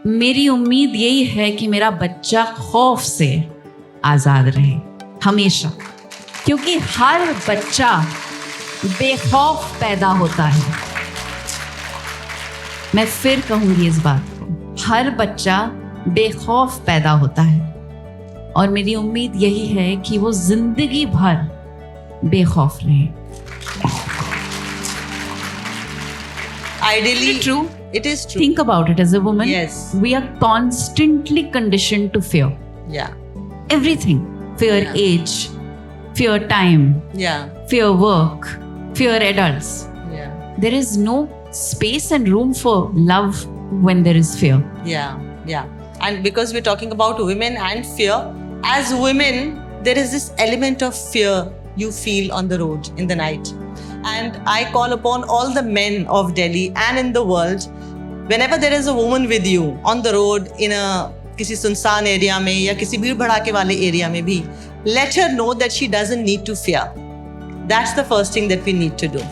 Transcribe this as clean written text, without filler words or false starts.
मेरी उम्मीद यही है कि मेरा बच्चा खौफ से आज़ाद रहे हमेशा, क्योंकि हर बच्चा बेखौफ पैदा होता है। मैं फिर कहूँगी इस बात को, हर बच्चा बेखौफ पैदा होता है और मेरी उम्मीद यही है कि वो जिंदगी भर बेखौफ रहे। Ideally, True. It is true. Think about it as a woman. Yes. We are constantly conditioned to fear. Yeah. Everything. Fear Yeah. age, fear time, Yeah. fear work, fear adults. Yeah. There is no space and room for love when there is fear. Yeah. Yeah. And because we're talking about women and fear, as women, there is this element of fear you feel on the road in the night. And I call upon all the men of Delhi and in the world, whenever there is a woman with you on the road in a किसी सुनसान area में या किसी भीड़ भड़ाके वाले area में भी, let her know that she doesn't need to fear. That's the first thing that we need to do.